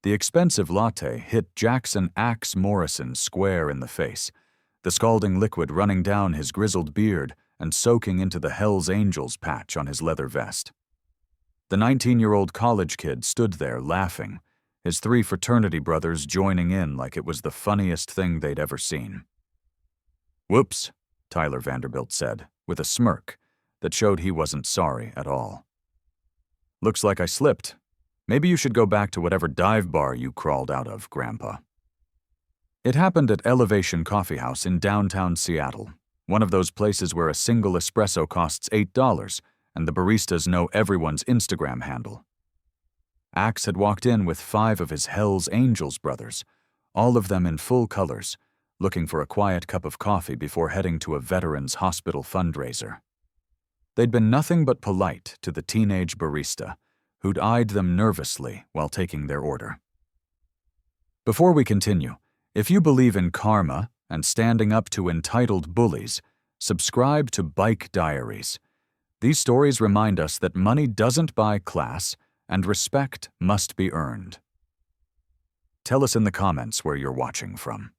The expensive latte hit Jackson Axe Morrison square in the face, the scalding liquid running down his grizzled beard and soaking into the Hells Angels patch on his leather vest. The 19-year-old college kid stood there laughing, his 3 fraternity brothers joining in like it was the funniest thing they'd ever seen. "Whoops," Tyler Vanderbilt said, with a smirk that showed he wasn't sorry at all. "Looks like I slipped. Maybe you should go back to whatever dive bar you crawled out of, Grandpa." It happened at Elevation Coffee House in downtown Seattle, one of those places where a single espresso costs $8 and the baristas know everyone's Instagram handle. Axe had walked in with 5 of his Hells Angels brothers, all of them in full colors, looking for a quiet cup of coffee before heading to a veterans hospital fundraiser. They'd been nothing but polite to the teenage barista, who'd eyed them nervously while taking their order. Before we continue, if you believe in karma and standing up to entitled bullies, subscribe to Bike Diaries. These stories remind us that money doesn't buy class and respect must be earned. Tell us in the comments where you're watching from.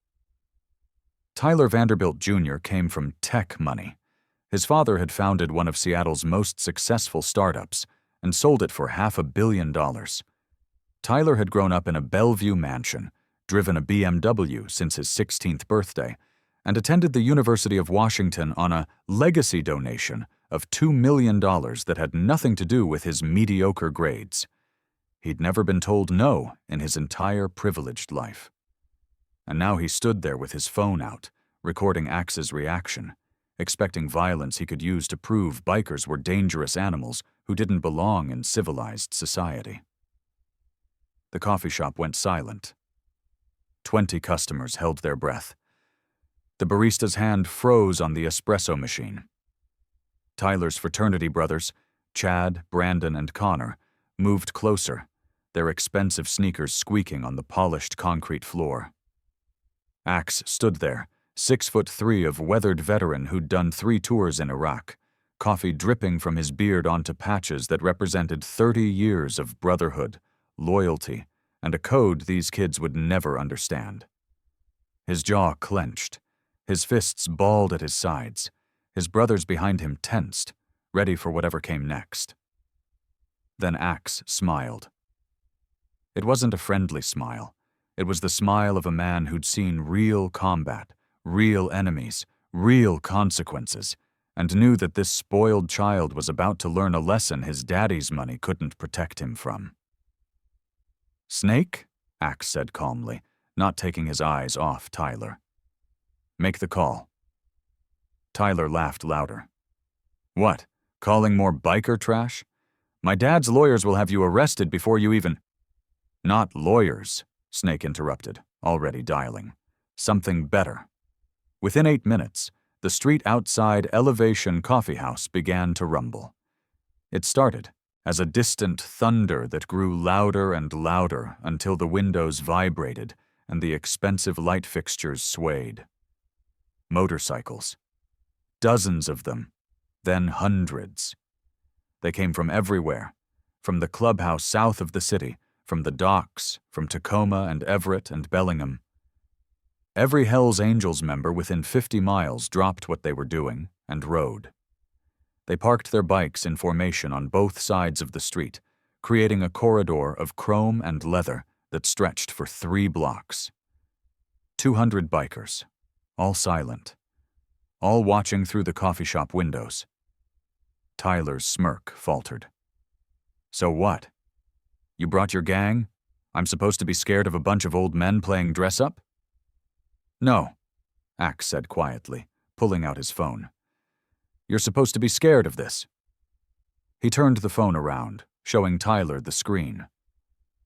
Tyler Vanderbilt Jr. came from tech money. His father had founded one of Seattle's most successful startups and sold it for $500 million. Tyler had grown up in a Bellevue mansion, driven a BMW since his 16th birthday, and attended the University of Washington on a legacy donation of $2 million that had nothing to do with his mediocre grades. He'd never been told no in his entire privileged life. And now he stood there with his phone out, recording Axe's reaction, expecting violence he could use to prove bikers were dangerous animals who didn't belong in civilized society. The coffee shop went silent. 20 customers held their breath. The barista's hand froze on the espresso machine. Tyler's fraternity brothers, Chad, Brandon, and Connor, moved closer, their expensive sneakers squeaking on the polished concrete floor. Axe stood there, 6'3" of weathered veteran who'd done 3 tours in Iraq, coffee dripping from his beard onto patches that represented 30 years of brotherhood, loyalty, and a code these kids would never understand. His jaw clenched, his fists balled at his sides, his brothers behind him tensed, ready for whatever came next. Then Axe smiled. It wasn't a friendly smile. It was the smile of a man who'd seen real combat, real enemies, real consequences, and knew that this spoiled child was about to learn a lesson his daddy's money couldn't protect him from. "Snake?" Axe said calmly, not taking his eyes off Tyler. "Make the call." Tyler laughed louder. "What, calling more biker trash? My dad's lawyers will have you arrested before you even—" "Not lawyers," Snake interrupted, already dialing. "Something better." Within 8 minutes, the street outside Elevation Coffee House began to rumble. It started as a distant thunder that grew louder and louder until the windows vibrated and the expensive light fixtures swayed. Motorcycles. Dozens of them, then hundreds. They came from everywhere, from the clubhouse south of the city, from the docks, from Tacoma and Everett and Bellingham. Every Hells Angels member within 50 miles dropped what they were doing and rode. They parked their bikes in formation on both sides of the street, creating a corridor of chrome and leather that stretched for 3 blocks. 200 bikers, all silent, all watching through the coffee shop windows. Tyler's smirk faltered. "So what? You brought your gang? I'm supposed to be scared of a bunch of old men playing dress-up?" "No," Axe said quietly, pulling out his phone. "You're supposed to be scared of this." He turned the phone around, showing Tyler the screen.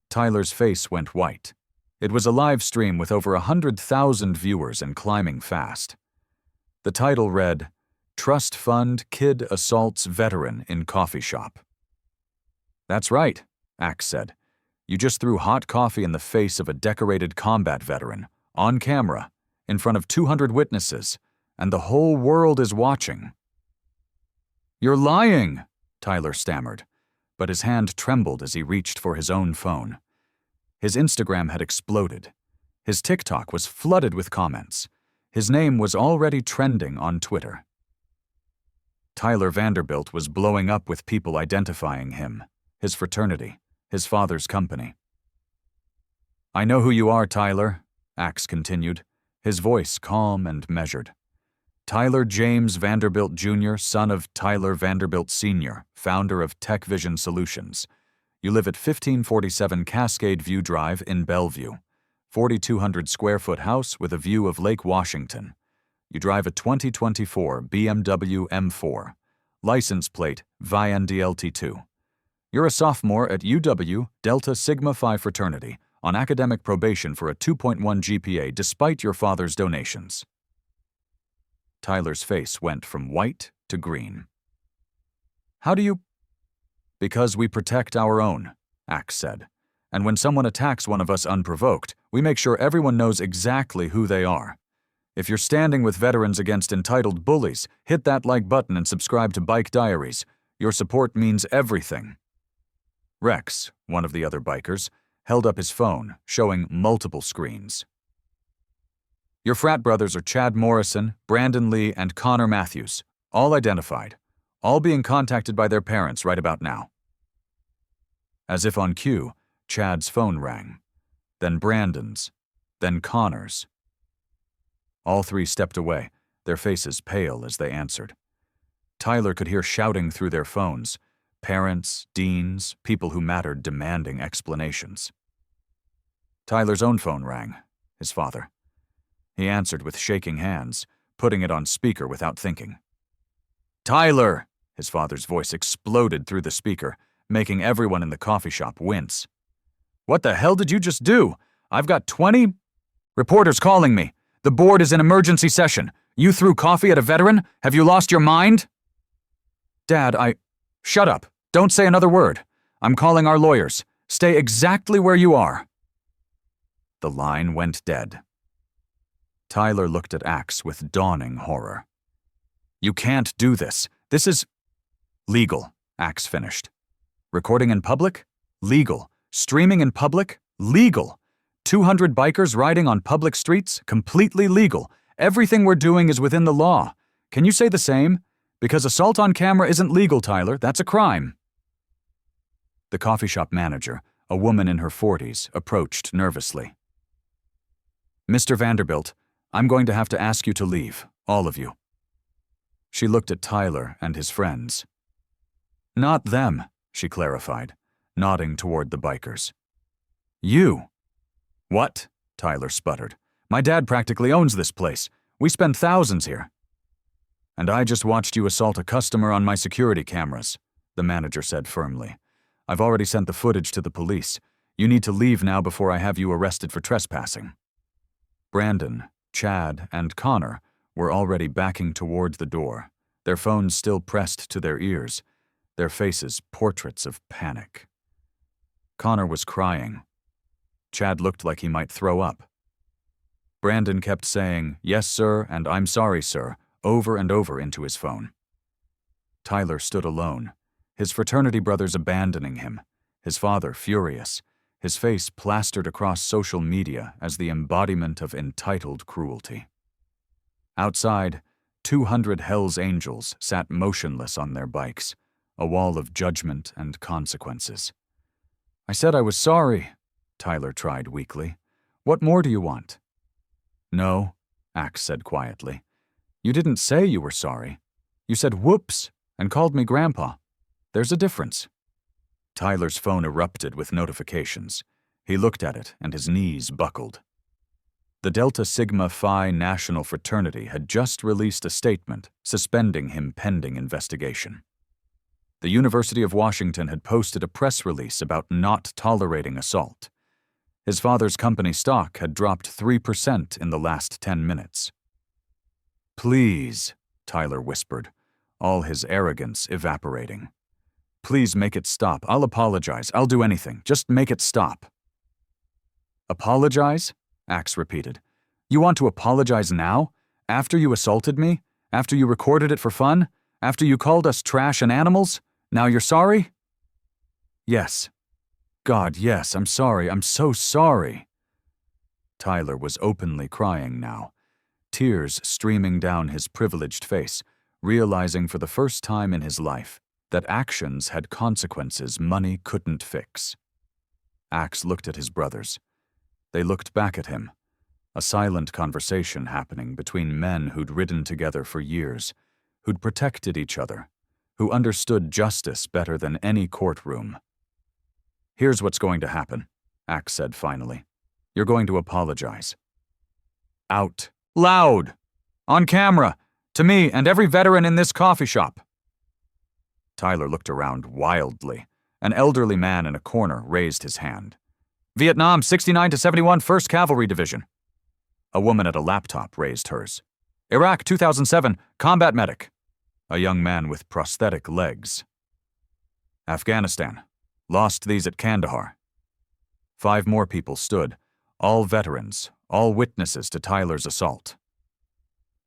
Tyler's face went white. It was a live stream with over 100,000 viewers and climbing fast. The title read, "Trust Fund Kid Assaults Veteran in Coffee Shop." "That's right," Axe said. "You just threw hot coffee in the face of a decorated combat veteran, on camera, in front of 200 witnesses, and the whole world is watching." "You're lying," Tyler stammered, but his hand trembled as he reached for his own phone. His Instagram had exploded. His TikTok was flooded with comments. His name was already trending on Twitter. Tyler Vanderbilt was blowing up with people identifying him, his fraternity, his father's company. "I know who you are, Tyler," Axe continued, his voice calm and measured. "Tyler James Vanderbilt Jr., son of Tyler Vanderbilt Sr., founder of Tech Vision Solutions. You live at 1547 Cascade View Drive in Bellevue, 4,200 square foot house with a view of Lake Washington. You drive a 2024 BMW M4, license plate VINDLT2. You're a sophomore at UW Delta Sigma Phi fraternity, on academic probation for a 2.1 GPA despite your father's donations." Tyler's face went from white to green. "How do you—" "Because we protect our own," Axe said. "And when someone attacks one of us unprovoked, we make sure everyone knows exactly who they are. If you're standing with veterans against entitled bullies, hit that like button and subscribe to Bike Diaries. Your support means everything." Rex, one of the other bikers, held up his phone, showing multiple screens. "Your frat brothers are Chad Morrison, Brandon Lee, and Connor Matthews, all identified, all being contacted by their parents right about now." As if on cue, Chad's phone rang, then Brandon's, then Connor's. All three stepped away, their faces pale as they answered. Tyler could hear shouting through their phones, parents, deans, people who mattered demanding explanations. Tyler's own phone rang, his father. He answered with shaking hands, putting it on speaker without thinking. "Tyler!" His father's voice exploded through the speaker, making everyone in the coffee shop wince. "What the hell did you just do? I've got 20 reporters calling me. The board is in emergency session. You threw coffee at a veteran? Have you lost your mind?" "Dad, Shut up. Don't say another word. I'm calling our lawyers. Stay exactly where you are." The line went dead. Tyler looked at Axe with dawning horror. "You can't do this. This is legal," Axe finished. "Recording in public? Legal. Streaming in public? Legal. 200 bikers riding on public streets? Completely legal. Everything we're doing is within the law. Can you say the same? Because assault on camera isn't legal, Tyler. That's a crime." The coffee shop manager, a woman in her 40s, approached nervously. "Mr. Vanderbilt, I'm going to have to ask you to leave, all of you." She looked at Tyler and his friends. "Not them," she clarified, nodding toward the bikers. "You." "What?" Tyler sputtered. "My dad practically owns this place. We spend thousands here." "And I just watched you assault a customer on my security cameras," the manager said firmly. "I've already sent the footage to the police. You need to leave now before I have you arrested for trespassing." Brandon, Chad, and Connor were already backing toward the door, their phones still pressed to their ears, their faces portraits of panic. Connor was crying. Chad looked like he might throw up. Brandon kept saying, "Yes, sir," and "I'm sorry, sir," over and over into his phone. Tyler stood alone, his fraternity brothers abandoning him, his father furious, his face plastered across social media as the embodiment of entitled cruelty. Outside, 200 Hell's Angels sat motionless on their bikes, a wall of judgment and consequences. "I said I was sorry," Tyler tried weakly. "What more do you want?" "No," Axe said quietly. "You didn't say you were sorry. You said whoops and called me grandpa. There's a difference." Tyler's phone erupted with notifications. He looked at it and his knees buckled. The Delta Sigma Phi National Fraternity had just released a statement suspending him pending investigation. The University of Washington had posted a press release about not tolerating assault. His father's company stock had dropped 3% in the last 10 minutes. "Please," Tyler whispered, all his arrogance evaporating. "Please make it stop. I'll apologize. I'll do anything. Just make it stop." "Apologize?" Axe repeated. "You want to apologize now? After you assaulted me? After you recorded it for fun? After you called us trash and animals? Now you're sorry?" "Yes." God, yes, I'm sorry. I'm so sorry. Tyler was openly crying now, tears streaming down his privileged face, realizing for the first time in his life that actions had consequences money couldn't fix. Axe looked at his brothers. They looked back at him, a silent conversation happening between men who'd ridden together for years, who'd protected each other, who understood justice better than any courtroom. Here's what's going to happen, Axe said finally. You're going to apologize. Out. Loud! On camera! To me and every veteran in this coffee shop! Tyler looked around wildly. An elderly man in a corner raised his hand. Vietnam, 69 to 71, 1st Cavalry Division. A woman at a laptop raised hers. Iraq, 2007, combat medic. A young man with prosthetic legs. Afghanistan. Lost these at Kandahar. 5 more people stood, all veterans, all witnesses to Tyler's assault.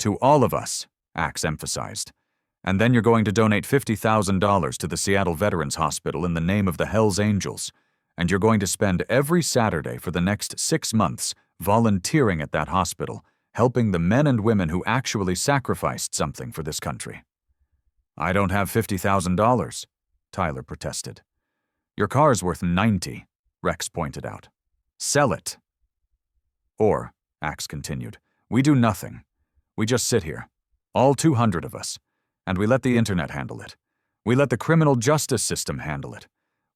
To all of us, Axe emphasized. And then you're going to donate $50,000 to the Seattle Veterans Hospital in the name of the Hells Angels, and you're going to spend every Saturday for the next 6 months volunteering at that hospital, helping the men and women who actually sacrificed something for this country. I don't have $50,000, Tyler protested. Your car's worth $90, Rex pointed out. Sell it. Or, Axe continued, we do nothing. We just sit here, all 200 of us, and we let the internet handle it. We let the criminal justice system handle it.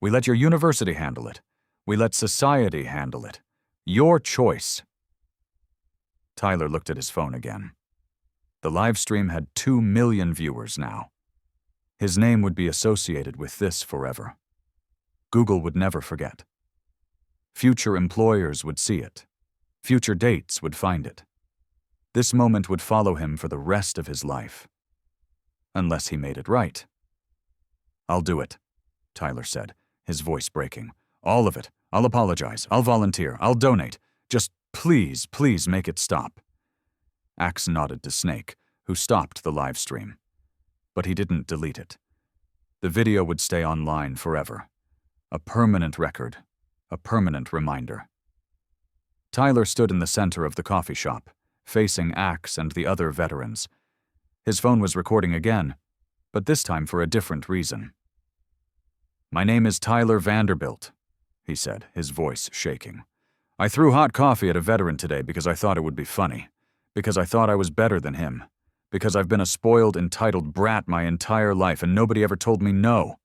We let your university handle it. We let society handle it. Your choice. Tyler looked at his phone again. The live stream had 2 million viewers now. His name would be associated with this forever. Google would never forget. Future employers would see it. Future dates would find it. This moment would follow him for the rest of his life. Unless he made it right. I'll do it, Tyler said, his voice breaking. All of it. I'll apologize. I'll volunteer. I'll donate. Just please, please make it stop. Axe nodded to Snake, who stopped the live stream. But he didn't delete it. The video would stay online forever. A permanent record. A permanent reminder. Tyler stood in the center of the coffee shop, facing Axe and the other veterans. His phone was recording again, but this time for a different reason. My name is Tyler Vanderbilt, he said, his voice shaking. I threw hot coffee at a veteran today because I thought it would be funny, because I thought I was better than him, because I've been a spoiled, entitled brat my entire life and nobody ever told me no.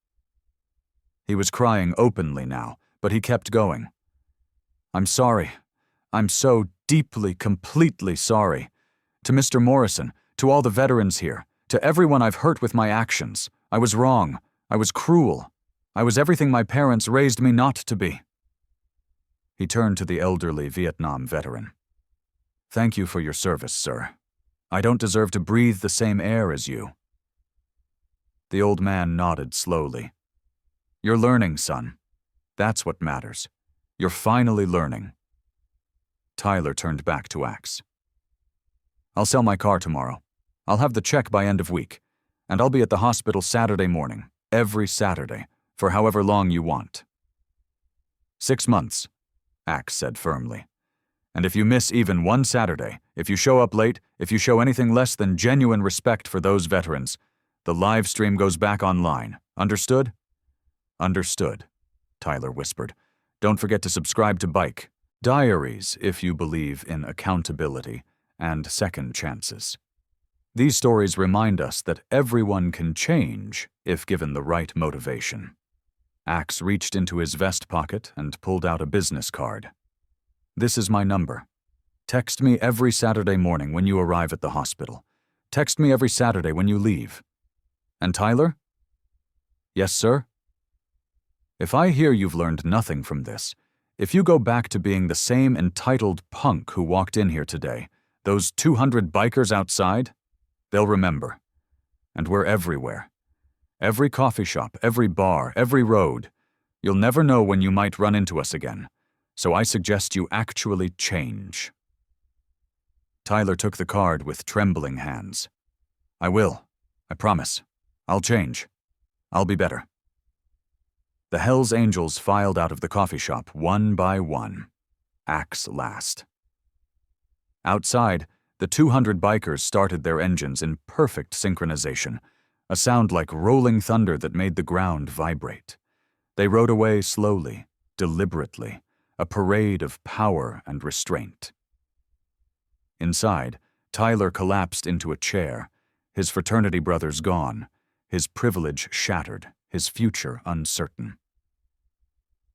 He was crying openly now, but he kept going. I'm sorry. I'm so deeply, completely sorry. To Mr. Morrison, to all the veterans here, to everyone I've hurt with my actions. I was wrong. I was cruel. I was everything my parents raised me not to be. He turned to the elderly Vietnam veteran. Thank you for your service, sir. I don't deserve to breathe the same air as you. The old man nodded slowly. You're learning, son. That's what matters. You're finally learning. Tyler turned back to Axe. I'll sell my car tomorrow. I'll have the check by end of week, and I'll be at the hospital Saturday morning, every Saturday, for however long you want. 6 months, Axe said firmly. And if you miss even one Saturday, if you show up late, if you show anything less than genuine respect for those veterans, the live stream goes back online. Understood? Understood, Tyler whispered. Don't forget to subscribe to Bike Diaries if you believe in accountability and second chances. These stories remind us that everyone can change if given the right motivation. Axe reached into his vest pocket and pulled out a business card. This is my number. Text me every Saturday morning when you arrive at the hospital. Text me every Saturday when you leave. And Tyler? Yes, sir? If I hear you've learned nothing from this, if you go back to being the same entitled punk who walked in here today, those 200 bikers outside, they'll remember. And we're everywhere. Every coffee shop, every bar, every road. You'll never know when you might run into us again. So I suggest you actually change. Tyler took the card with trembling hands. I will. I promise. I'll change. I'll be better. The Hells Angels filed out of the coffee shop one by one. Axe last. Outside, the 200 bikers started their engines in perfect synchronization, a sound like rolling thunder that made the ground vibrate. They rode away slowly, deliberately, a parade of power and restraint. Inside, Tyler collapsed into a chair, his fraternity brothers gone, his privilege shattered, his future uncertain.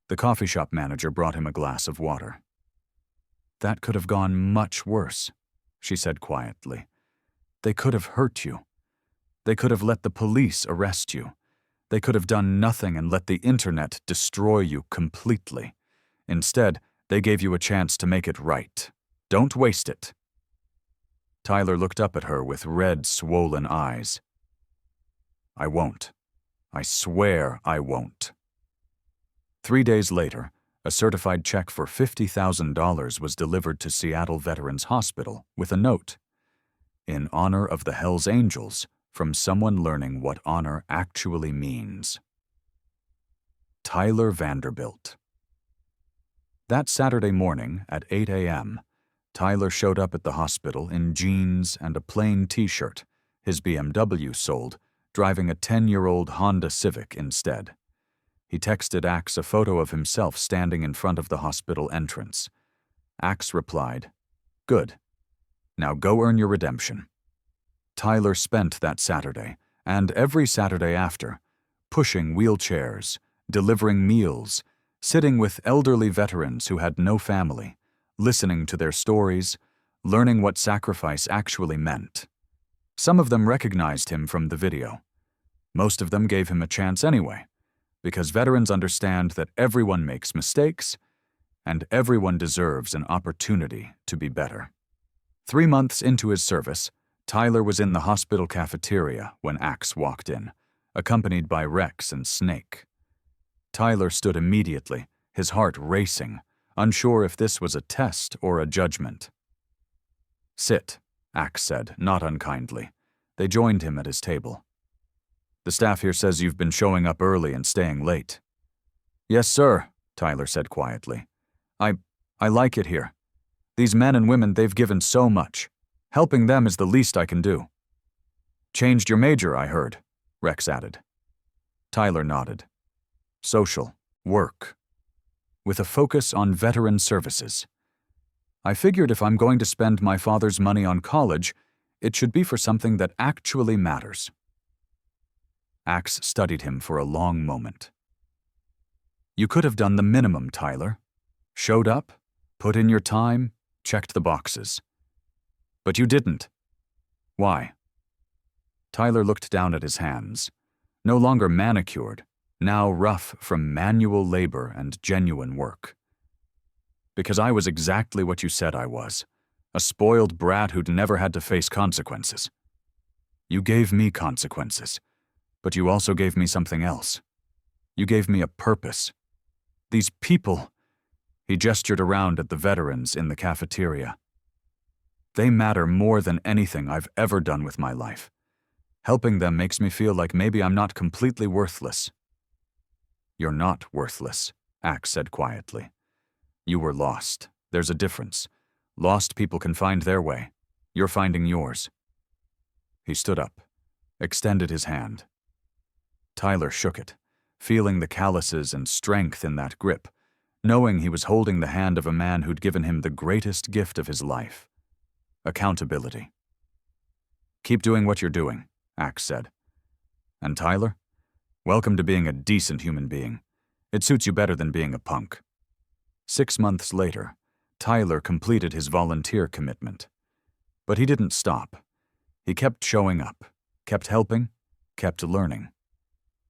The coffee shop manager brought him a glass of water. "That could have gone much worse," she said quietly. "They could have hurt you. They could have let the police arrest you. They could have done nothing and let the internet destroy you completely. Instead, they gave you a chance to make it right. Don't waste it." Tyler looked up at her with red, swollen eyes. "I won't. I swear I won't." 3 days later, a certified check for $50,000 was delivered to Seattle Veterans Hospital with a note, "In honor of the Hells Angels, from someone learning what honor actually means." Tyler Vanderbilt. That Saturday morning at 8 a.m., Tyler showed up at the hospital in jeans and a plain t-shirt, his BMW sold, driving a 10-year-old Honda Civic instead. He texted Axe a photo of himself standing in front of the hospital entrance. Axe replied, "Good. Now go earn your redemption." Tyler spent that Saturday, and every Saturday after, pushing wheelchairs, delivering meals, sitting with elderly veterans who had no family, listening to their stories, learning what sacrifice actually meant. Some of them recognized him from the video. Most of them gave him a chance anyway, because veterans understand that everyone makes mistakes, and everyone deserves an opportunity to be better. 3 months into his service, Tyler was in the hospital cafeteria when Axe walked in, accompanied by Rex and Snake. Tyler stood immediately, his heart racing, unsure if this was a test or a judgment. "Sit," Axe said, not unkindly. They joined him at his table. "The staff here says you've been showing up early and staying late." "Yes, sir," Tyler said quietly. I like it here. These men and women, they've given so much. Helping them is the least I can do." "Changed your major, I heard," Rex added. Tyler nodded. "Social work, with a focus on veteran services. I figured if I'm going to spend my father's money on college, it should be for something that actually matters." Axe studied him for a long moment. "You could have done the minimum, Tyler. Showed up, put in your time, checked the boxes. But you didn't. Why?" Tyler looked down at his hands, no longer manicured, now rough from manual labor and genuine work. "Because I was exactly what you said I was, a spoiled brat who'd never had to face consequences. You gave me consequences, but you also gave me something else. You gave me a purpose. These people," he gestured around at the veterans in the cafeteria, "they matter more than anything I've ever done with my life. Helping them makes me feel like maybe I'm not completely worthless." "You're not worthless," Axe said quietly. "You were lost. There's a difference. Lost people can find their way. You're finding yours." He stood up, extended his hand. Tyler shook it, feeling the calluses and strength in that grip, knowing he was holding the hand of a man who'd given him the greatest gift of his life: accountability. "Keep doing what you're doing," Axe said. "And Tyler, welcome to being a decent human being. It suits you better than being a punk." 6 months later, Tyler completed his volunteer commitment. But he didn't stop. He kept showing up, kept helping, kept learning.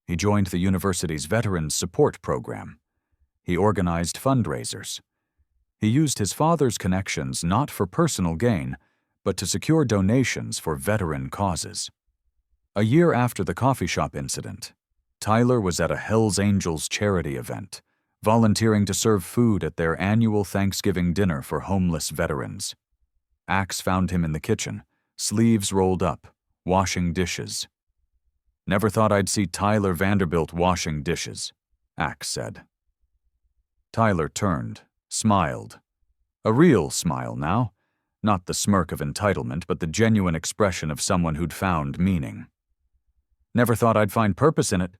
He joined the university's Veterans Support Program. He organized fundraisers. He used his father's connections not for personal gain, but to secure donations for veteran causes. A year after the coffee shop incident, Tyler was at a Hells Angels charity event, volunteering to serve food at their annual Thanksgiving dinner for homeless veterans. Axe found him in the kitchen, sleeves rolled up, washing dishes. "Never thought I'd see Tyler Vanderbilt washing dishes," Axe said. Tyler turned, smiled. A real smile now. Not the smirk of entitlement, but the genuine expression of someone who'd found meaning. Never thought I'd find purpose in it.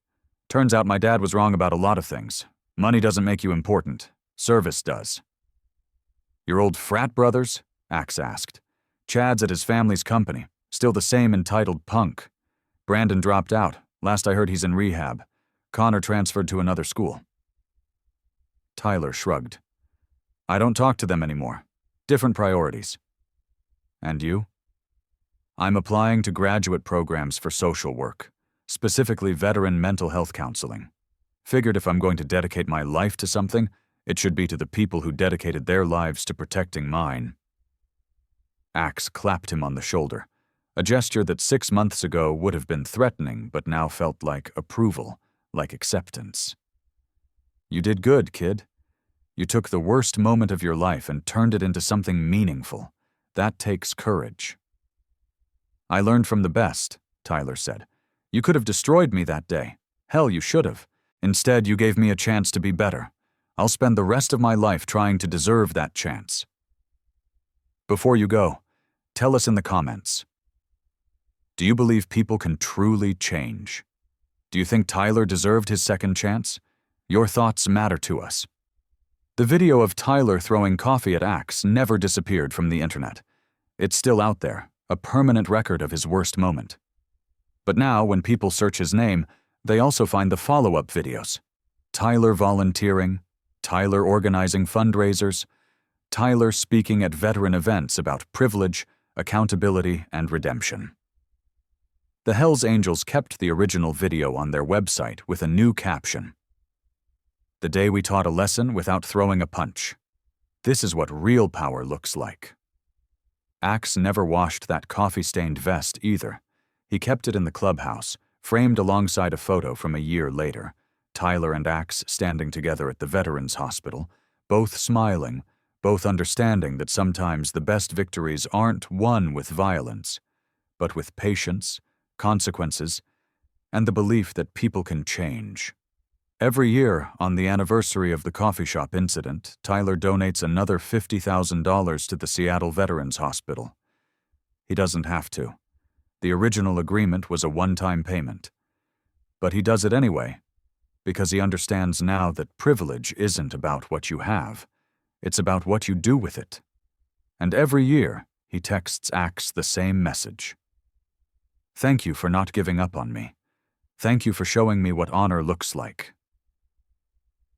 Turns out my dad was wrong about a lot of things. Money doesn't make you important. Service does. Your old frat brothers? Axe asked. Chad's at his family's company. Still the same entitled punk. Brandon dropped out. Last I heard he's in rehab. Connor transferred to another school. Tyler shrugged. I don't talk to them anymore. Different priorities. And you? I'm applying to graduate programs for social work, specifically veteran mental health counseling. Figured if I'm going to dedicate my life to something, it should be to the people who dedicated their lives to protecting mine. Axe clapped him on the shoulder, a gesture that 6 months ago would have been threatening but now felt like approval, like acceptance. You did good, kid. You took the worst moment of your life and turned it into something meaningful. That takes courage. I learned from the best, Tyler said. You could have destroyed me that day. Hell, you should have. Instead, you gave me a chance to be better. I'll spend the rest of my life trying to deserve that chance. Before you go, tell us in the comments. Do you believe people can truly change? Do you think Tyler deserved his second chance? Your thoughts matter to us. The video of Tyler throwing coffee at Axe never disappeared from the internet. It's still out there, a permanent record of his worst moment. But now, when people search his name, they also find the follow-up videos. Tyler volunteering, Tyler organizing fundraisers, Tyler speaking at veteran events about privilege, accountability, and redemption. The Hells Angels kept the original video on their website with a new caption. The day we taught a lesson without throwing a punch. This is what real power looks like. Axe never washed that coffee-stained vest either. He kept it in the clubhouse, framed alongside a photo from a year later, Tyler and Axe standing together at the Veterans Hospital, both smiling, both understanding that sometimes the best victories aren't won with violence, but with patience, consequences, and the belief that people can change. Every year, on the anniversary of the coffee shop incident, Tyler donates another $50,000 to the Seattle Veterans Hospital. He doesn't have to. The original agreement was a one-time payment. But he does it anyway, because he understands now that privilege isn't about what you have. It's about what you do with it. And every year, he texts Axe the same message. Thank you for not giving up on me. Thank you for showing me what honor looks like.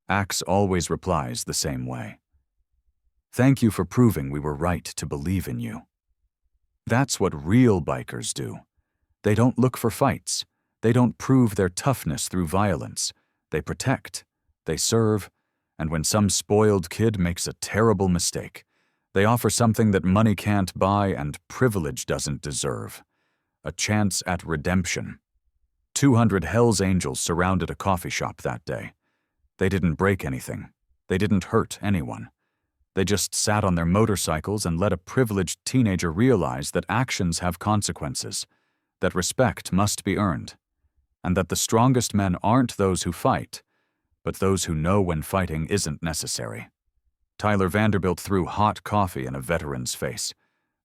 Axe always replies the same way. Thank you for proving we were right to believe in you. That's what real bikers do. They don't look for fights. They don't prove their toughness through violence. They protect, they serve, and when some spoiled kid makes a terrible mistake, they offer something that money can't buy and privilege doesn't deserve. A chance at redemption. 200 Hells Angels surrounded a coffee shop that day. They didn't break anything. They didn't hurt anyone. They just sat on their motorcycles and let a privileged teenager realize that actions have consequences, that respect must be earned, and that the strongest men aren't those who fight, but those who know when fighting isn't necessary. Tyler Vanderbilt threw hot coffee in a veteran's face.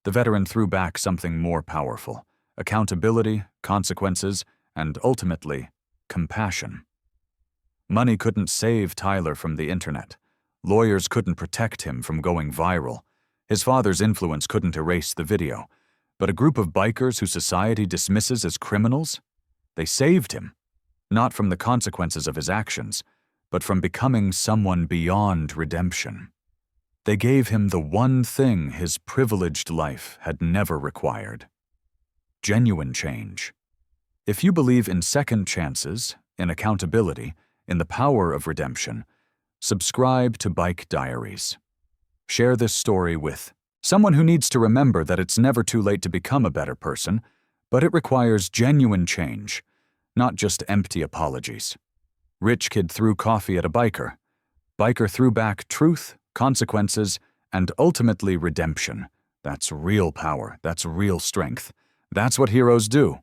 The veteran threw back something more powerful: accountability, consequences, and ultimately, compassion. Money couldn't save Tyler from the internet. Lawyers couldn't protect him from going viral. His father's influence couldn't erase the video. But a group of bikers who society dismisses as criminals? They saved him. Not from the consequences of his actions, but from becoming someone beyond redemption. They gave him the one thing his privileged life had never required: genuine change. If you believe in second chances, in accountability, in the power of redemption, subscribe to Bike Diaries. Share this story with someone who needs to remember that it's never too late to become a better person, but it requires genuine change, not just empty apologies. Rich kid threw coffee at a biker. Biker threw back truth, consequences, and ultimately redemption. That's real power. That's real strength. That's what heroes do.